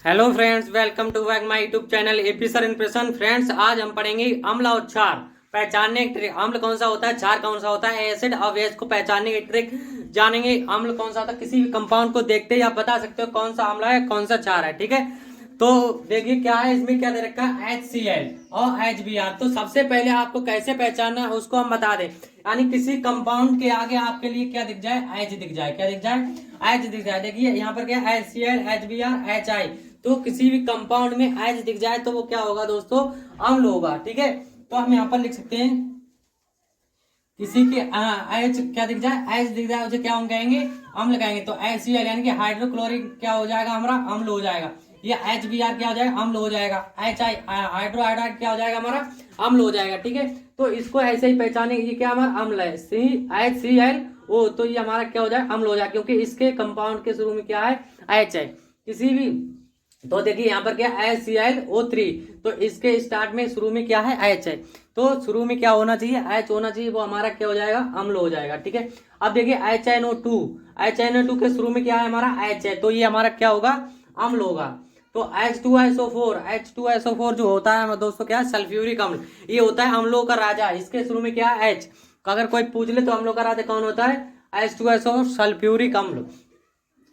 Hello friends, welcome to back my YouTube channel AP sir impression. Friends, आज हम पढ़ेंगे अम्ल और क्षार पहचानने की ट्रिक। अम्ल कौन सा होता है, क्षार कौन सा होता है, एसिड और बेस को पहचानने की ट्रिक जानेंगे। अम्ल कौन सा होता है, किसी भी कंपाउंड को देखते ही आप बता सकते हो कौन सा अम्ल है कौन सा क्षार है। ठीक है, तो देखिए क्या है इसमें, क्या दे रखा है HCl और HBr। तो सबसे पहले आपको कैसे पहचानना है उसको हम बता दें। यानी किसी कंपाउंड के आगे आपके लिए क्या दिख जाए, एच दिख जाए। क्या दिख जाए, एच दिख जाए। देखिए यहाँ पर क्या है, HCl HBr HI। तो किसी भी कंपाउंड में एच दिख जाए तो वो क्या होगा दोस्तों, अम्ल होगा। ठीक है, तो हम यहाँ पर लिख सकते हैं किसी के एच क्या दिख जाए, एच दिख जाए उसे क्या हम कहेंगे, अम्ल कहेंगे। तो HCl यानी कि हाइड्रोक्लोरिक क्या हो जाएगा हमारा, अम्ल हो जाएगा। ये HBr क्या हो जाएगा, अम्ल हो जाएगा। HI हाइड्रोहाइड्राइड क्या हो जाएगा हमारा, अम्ल हो जाएगा। ठीक है, तो इसको ऐसे ही पहचाने, ये क्या हमारा अम्ल है, HCl। तो ये हमारा क्या हो जाएगा, अम्ल हो जाएगा, क्योंकि इसके कंपाउंड के शुरू में क्या है, H है। किसी भी, तो देखिए यहाँ पर क्या HClO3, तो इसके स्टार्ट में शुरू में क्या है, H है। तो शुरू में क्या होना चाहिए, H होना चाहिए, वो हमारा क्या हो जाएगा, अम्ल हो जाएगा। ठीक है, अब देखिए HNO2 के शुरू में क्या है हमारा, H है, तो ये हमारा क्या होगा, अम्ल होगा। तो H2SO4 जो होता है दोस्तों क्या है, सल्फ्यूरिक अम्ल। ये होता है अम्लों का राजा। इसके शुरू में क्या है, H। अगर कोई पूछ ले तो अम्लों का राजा कौन होता है, H2SO सल्फ्यूरिक अम्ल।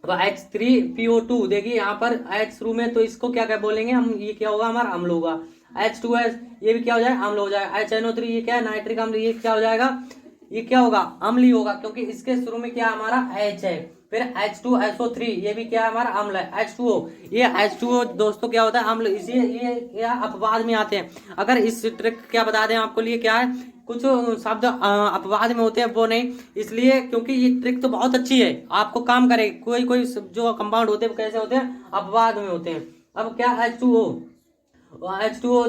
अब H3PO2, देखिए यहाँ पर H शुरू में, तो इसको क्या क्या बोलेंगे हम, ये क्या होगा हमारा, अम्ल होगा। H2S ये भी क्या हो जाएगा, अम्ल हो जाएगा। HNO3 ये क्या है, नाइट्रिक अम्ल, ये क्या हो जाएगा, ये क्या होगा, अम्ल ही होगा, क्योंकि इसके शुरू में क्या हमारा H है। फिर H2SO3 ये भी क्या है हमारा, अम्ल है। H2O, ये H2O दोस्तों क्या होता है, अम्ल। इसी ये क्या अपवाद में आते हैं। अगर इस ट्रिक क्या बता दें आपको लिए, क्या है, कुछ शब्द अपवाद में होते हैं वो नहीं, इसलिए क्योंकि ये ट्रिक तो बहुत अच्छी है, आपको काम करे। कोई कोई जो कंपाउंड होते हैं वो कैसे होते हैं, अपवाद में होते हैं। अब क्या H2O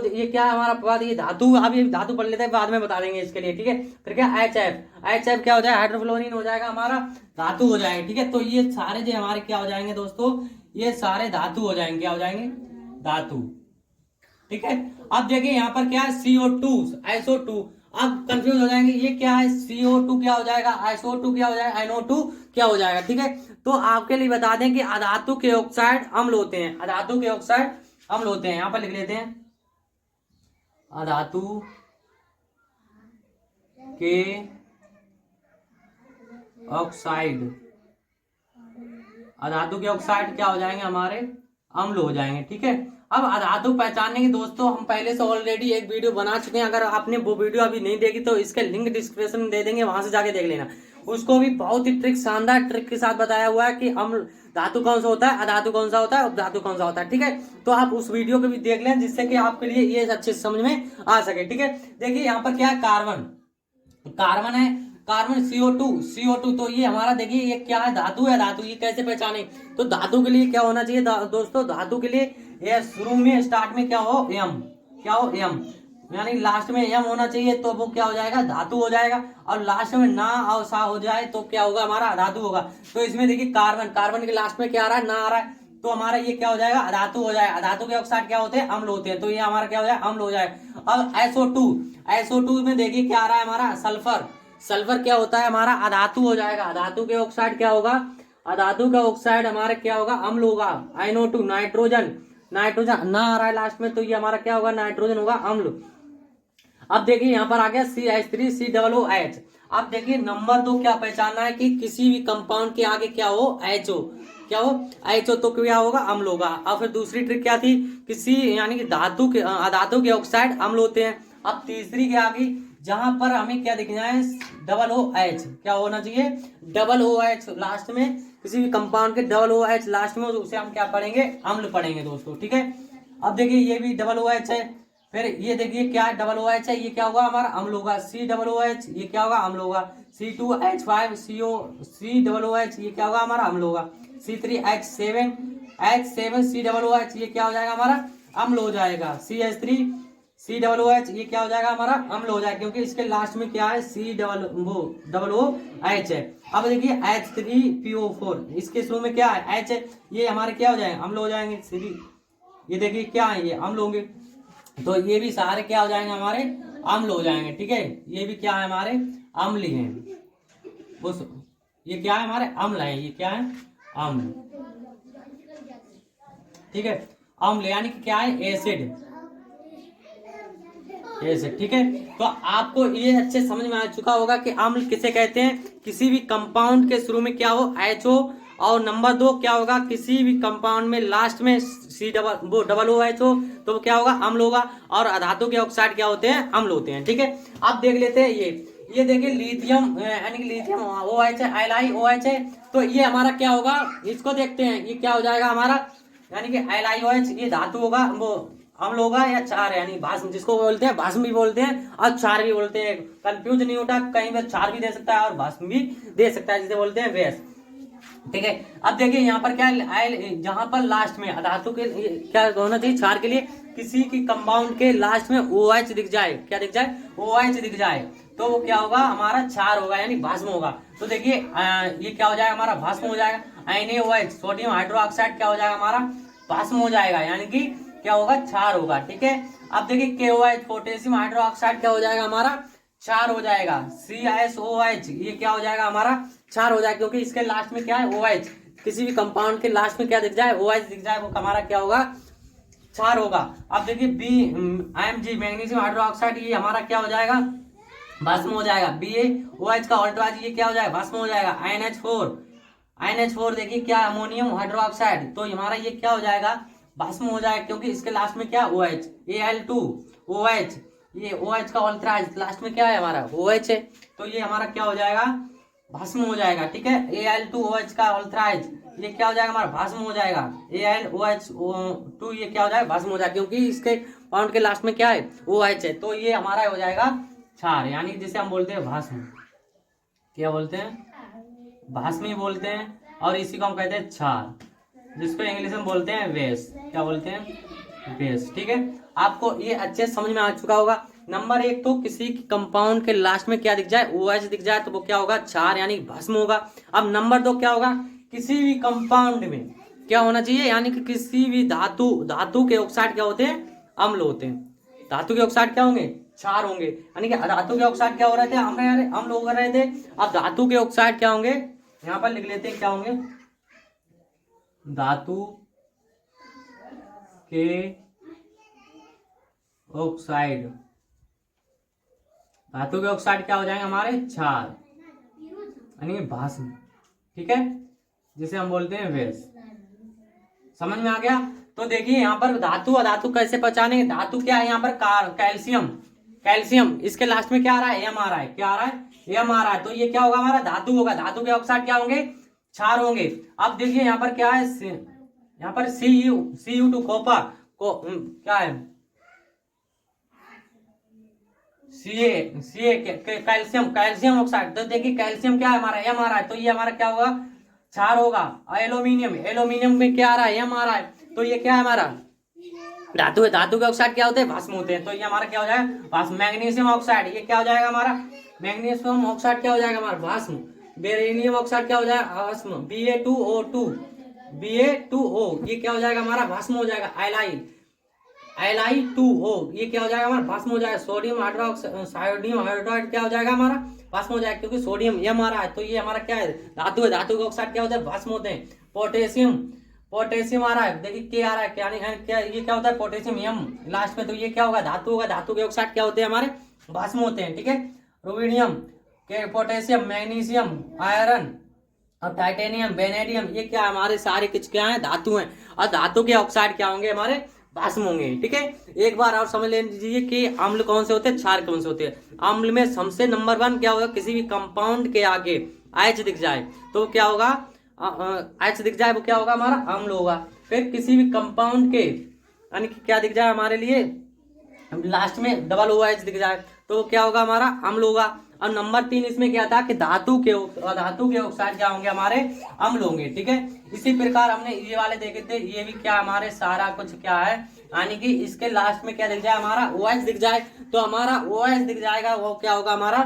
ये क्या है हमारा अपवाद, ये धातु। अब ये धातु पढ़ लेते हैं, बाद में बता देंगे इसके लिए। ठीक है, फिर क्या HF क्या हो जाएगा, हाइड्रोफ्लोरिन हो जाएगा हमारा, धातु हो जाएगा। ठीक है, तो ये सारे जो हमारे क्या हो जाएंगे दोस्तों, ये सारे धातु हो जाएंगे। क्या हो जाएंगे, धातु। ठीक है, अब देखिए यहाँ पर क्या है, CO2 SO2। अब कंफ्यूज हो जाएंगे, ये क्या है, CO2 क्या हो जाएगा, SO2 क्या हो जाएगा, NO2 क्या हो जाएगा। ठीक है, तो आपके लिए बता दें कि अधातु के ऑक्साइड अम्ल होते हैं। अधातु के ऑक्साइड अम्ल होते हैं, यहाँ पर लिख लेते हैं, अधातु के ऑक्साइड। अधातु के ऑक्साइड क्या हो जाएंगे हमारे, अम्ल हो जाएंगे। ठीक है, अब अधातु पहचानने की दोस्तों हम पहले से ऑलरेडी एक वीडियो बना चुके हैं। अगर आपने वो वीडियो अभी नहीं देखी तो इसके लिंक डिस्क्रिप्शन में दे देंगे, वहां से जाके देख लेना। उसको भी बहुत ही ट्रिक, शानदार ट्रिक के साथ बताया हुआ है कि अम्ल धातु कौन सा होता है, अधातु कौन सा होता है, उपधातु कौन सा होता है। ठीक है, तो आप उस वीडियो को भी देख लें, जिससे कि आपके लिए ये अच्छे से समझ में आ सके। ठीक है, देखिए यहाँ पर क्या है, कार्बन। कार्बन है, कार्बन CO2। तो ये हमारा देखिए ये क्या है, धातु है। धातु ये कैसे पहचाने, तो धातु के लिए क्या होना चाहिए दोस्तों, धातु के लिए ये शुरू में स्टार्ट में क्या हो, एम। क्या हो, एम, यानी लास्ट में एम होना चाहिए, तो वो क्या हो जाएगा, धातु हो जाएगा। और लास्ट में ना और सा हो जाए तो क्या होगा हमारा, धातु होगा। तो इसमें देखिए कार्बन, कार्बन के लास्ट में क्या आ रहा है, ना आ रहा है, तो हमारा ये क्या हो जाएगा, अधातु हो जाएगा। अधातु के ऑक्साइड क्या होते हैं, अम्ल होते हैं, तो ये हमारा क्या हो जाएगा, अम्ल हो जाएगा। अब SO2 में देखिए क्या आ रहा है हमारा, सल्फर। सल्फर क्या होता है हमारा, अधातु हो जाएगा। अधातु के ऑक्साइड क्या होगा, अधातु का ऑक्साइड हमारा क्या होगा, अम्ल होगा। NO2 नाइट्रोजन, नाइट्रोजन ना आ रहा है लास्ट में, तो ये हमारा क्या होगा, नाइट्रोजन होगा, अम्ल। अब देखिए यहाँ पर आ गया CH3COOH। अब देखिए नंबर 2 क्या पहचानना है कि किसी भी कंपाउंड के आगे क्या हो, HO। क्या हो, HO, तो क्या होगा, अम्ल होगा। और फिर दूसरी ट्रिक क्या थी, किसी यानी कि धातु के अधातु के ऑक्साइड अम्ल होते हैं। अब तीसरी के आगे जहां पर हमें क्या दिखना है, OOH क्या होना चाहिए, OOH लास्ट में, किसी भी कंपाउंड के OOH लास्ट में, उसे हम क्या पढ़ेंगे, अम्ल पढ़ेंगे दोस्तों। ठीक है, अब देखिए ये भी OOH है। फिर ये देखिए क्या OOH है, ये क्या होगा हमारा, अम्ल होगा। COOH ये क्या होगा, अम्ल होगा। C2H5CO COOH ये क्या होगा हमारा, अम्ल होगा। C3H7COOH ये क्या हो जाएगा हमारा, अम्ल हो जाएगा। CH3COOH ये क्या हो जाएगा हमारा, अम्ल हो जाएगा, क्योंकि इसके लास्ट में क्या है, COOH है। अब देखिए H3PO4 इसके शुरू में क्या है, H है, ये हमारे क्या हो जाएंगे, अम्ल हो जाएंगे। ये देखिए क्या है, ये अम्ल होंगे। तो ये भी सारे क्या हो जाएंगे हमारे, अम्ल हो जाएंगे। ठीक है, ये भी क्या है हमारे, अम्ल ही हैं। उस ये क्या है हमारे, अम्ल है, ये क्या है, अम्ल। ठीक है। अम्ल यानी कि क्या है, एसिड, एसिड, ठीक है। तो आपको ये अच्छे समझ में आ चुका होगा कि अम्ल किसे कहते हैं, किसी भी कंपाउंड के शुरू में क्या हो, HO, और नंबर 2 क्या होगा, किसी भी कंपाउंड में लास्ट में डबल OH तो वो क्या होगा, अम्ल होगा। और अधातु के ऑक्साइड क्या होते हैं, अम्ल होते हैं, ठीक है। अब देख लेते हैं ये देखिए लिथियम यानी कि लिथियम OH है, LiOH है, तो ये हमारा क्या होगा, इसको देखते हैं, ये क्या हो जाएगा हमारा, यानी कि LiOH ये धातु होगा, वो अम्ल होगा या क्षार यानी भास्म, जिसको बोलते हैं भास्म भी बोलते हैं और क्षार भी बोलते हैं, कंफ्यूज नहीं होता, कहीं पर क्षार भी दे सकता है और भास्म भी दे सकता है, जिसे बोलते हैं वेस, ठीक है। अब देखिए यहाँ पर क्या, जहां पर लास्ट में धातु के क्या होना चाहिए, क्षार के लिए किसी की कंपाउंड के लास्ट में OH दिख जाए, क्या दिख जाए, OH दिख जाए, तो वो क्या होगा, हमारा क्षार होगा यानी भास्म होगा। तो देखिए ये क्या हो जाएगा, हमारा भास्म हो जाएगा। NaOH सोडियम हाइड्रोक्साइड क्या हो जाएगा, हमारा भास्म हो जाएगा, यानी कि क्या होगा, क्षार होगा, ठीक है। अब देखिए KOH पोटेशियम हाइड्रोक्साइड क्या हो जाएगा, हमारा क्षार हो जाएगा। CaSOH ये क्या हो जाएगा, हमारा क्षार हो जाएगा, क्योंकि इसके लास्ट में क्या है, OH, किसी भी कंपाउंड के लास्ट में क्या दिख जाए, OH दिख जाए, वो हमारा क्या होगा, क्षार होगा। अब देखिए Mg मैग्नीशियम हाइड्रोक्साइड ये हमारा क्या हो जाएगा, भस्म हो जाएगा। BaOH का ऑल्टराज ये क्या हो जाएगा, भस्म हो जाएगा। NH4 देखिए क्या, अमोनियम हाइड्रोक्साइड, तो हमारा ये क्या हो जाएगा, भस्म हो जाएगा, क्योंकि इसके लास्ट में क्या, OH। Al2OH ये OH का ऑल्टराज लास्ट में क्या है, हमारा OH है, तो ये हमारा क्या हो जाएगा, भस्म हो जाएगा, ठीक है। Al2OH का ऑल्टराज ये क्या हो जाएगा, हमारा भस्म हो जाएगा। AlOH2 ये क्या हो जाएगा, भस्म हो जाएगा, क्योंकि इसके पाउंड के लास्ट में क्या है, OH है, तो ये हमारा हो जाएगा क्षार, यानी जिसे हम बोलते हैं भस्म, क्या बोलते हैं, भस्म ही बोलते हैं, और इसी को हम कहते हैं क्षार, जिसको इंग्लिश में बोलते हैं वेस, क्या बोलते हैं, वेस, ठीक है। आपको ये अच्छे समझ में आ चुका होगा। नंबर 1 तो किसी कंपाउंड के लास्ट में क्या दिख जाए, OH दिख जाए, तो वो क्या होगा, क्षार यानी भस्म होगा। अब नंबर 2 क्या होगा, किसी भी कंपाउंड में क्या होना चाहिए, यानी कि किसी भी धातु के ऑक्साइड क्या होते हैं, अम्ल होते हैं। धातु के ऑक्साइड क्या होंगे, क्षार होंगे, यानी कि धातु के ऑक्साइड क्या हो रहे थे, अम्ल हो रहे थे। अब धातु के ऑक्साइड क्या होंगे, यहाँ पर लिख लेते हैं क्या होंगे, धातु के ऑक्साइड, धातु के ऑक्साइड क्या हो जाएंगे, हमारे क्षार यानी भस्म, ठीक है, जिसे हम बोलते हैं वेस। समझ में आ गया। तो देखिए यहाँ पर धातु अधातु कैसे पहचानेंगे, धातु क्या है, यहाँ पर कैल्शियम, इसके लास्ट में क्या आ रहा है, M आ रहा है, क्या आ रहा है, M आ रहा है, तो ये क्या होगा, हमारा धातु होगा। धातु के ऑक्साइड क्या होंगे, क्षार होंगे। अब देखिए यहाँ पर क्या है, यहाँ पर Cu2 कॉपर को क्या है, कैल्शियम ऑक्साइड, तो देखिए कैल्शियम क्या है, हमारा M आ रहा है, तो ये हमारा क्या होगा, क्षार होगा। एल्यूमिनियम में क्या आ रहा है, M आ रहा है, तो ये क्या है, हमारा धातु के ऑक्साइड क्या होते हैं, भस्म होते हैं, तो ये हमारा क्या हो जाएगा, भस्म। मैग्नीशियम ऑक्साइड ये क्या हो जाएगा, हमारा मैग्नीशियम ऑक्साइड क्या हो जाएगा, हमारा भस्म। बेरिलियम ऑक्साइड क्या हो जाएगा, भस्म। Ba2O ये क्या हो जाएगा, हमारा भस्म हो जाएगा। Li2O ये क्या हो जाएगा, हमारा भस्म हो जाएगा। सोडियम हाइड्रोक्साइड क्या हो जाएगा, हमारा भस्म हो जाएगा, क्योंकि सोडियम M आ रहा है, तो ये हमारा क्या है, धातु है। धातु के ऑक्साइड क्या होते हैं, भस्म होते हैं। पोटेशियम आ रहा है, देखिए क्या आ रहा है, क्या ये क्या होता है, पोटेशियम M लास्ट में, तो ये क्या होगा, धातु होगा। धातु के ऑक्साइड क्या होते हैं, हमारे भस्म होते हैं, ठीक है। रुबिडियम के पोटेशियम, मैग्नीशियम, आयरन और टाइटेनियम, वेनेडियम ये क्या हमारे सारे कुछ क्या है, धातु हैं। और धातु के ऑक्साइड क्या होंगे, हमारे भस्म होंगे, ठीक है। एक बार और समझ लीजिए कि अम्ल कौन से होते हैं, क्षार कौन से होते हैं। अम्ल में सबसे नंबर 1 क्या होगा, किसी भी कंपाउंड के आगे H दिख जाए तो क्या होगा, H दिख जाए वो क्या होगा, हमारा अम्ल होगा। फिर किसी भी कंपाउंड के यानी कि क्या दिख जाए हमारे लिए, लास्ट में डबल OH दिख जाए तो क्या होगा, हमारा अम्ल होगा। और नंबर 3 इसमें क्या था कि धातु के ऑक्साइड क्या होंगे, हमारे अम्ल होंगे, ठीक है। इसी प्रकार हमने ये वाले देखे थे, ये भी क्या हमारे सारा कुछ क्या है, यानी कि इसके लास्ट में क्या दिख जाए, हमारा OH दिख जाए तो हमारा OH दिख जाएगा, वो क्या होगा, हमारा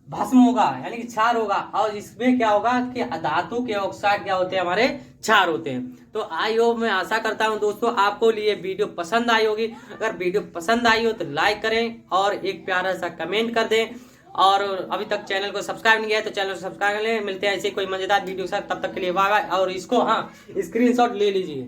भस्म होगा यानी कि क्षार होगा। और इसमें क्या होगा कि धातु के ऑक्साइड क्या होते हैं, हमारे क्षार होते हैं। तो आई होप, मैं आशा करता हूं दोस्तों आपको लिए वीडियो पसंद आई होगी। अगर वीडियो पसंद आई हो तो लाइक करें और एक प्यारा सा कमेंट कर दें। और अभी तक चैनल को सब्सक्राइब नहीं किया तो चैनल को सब्सक्राइब कर लें। मिलते हैं ऐसे कोई मजेदार वीडियो के साथ, तब तक के लिए बाय बाय। और इसको स्क्रीनशॉट ले लीजिए।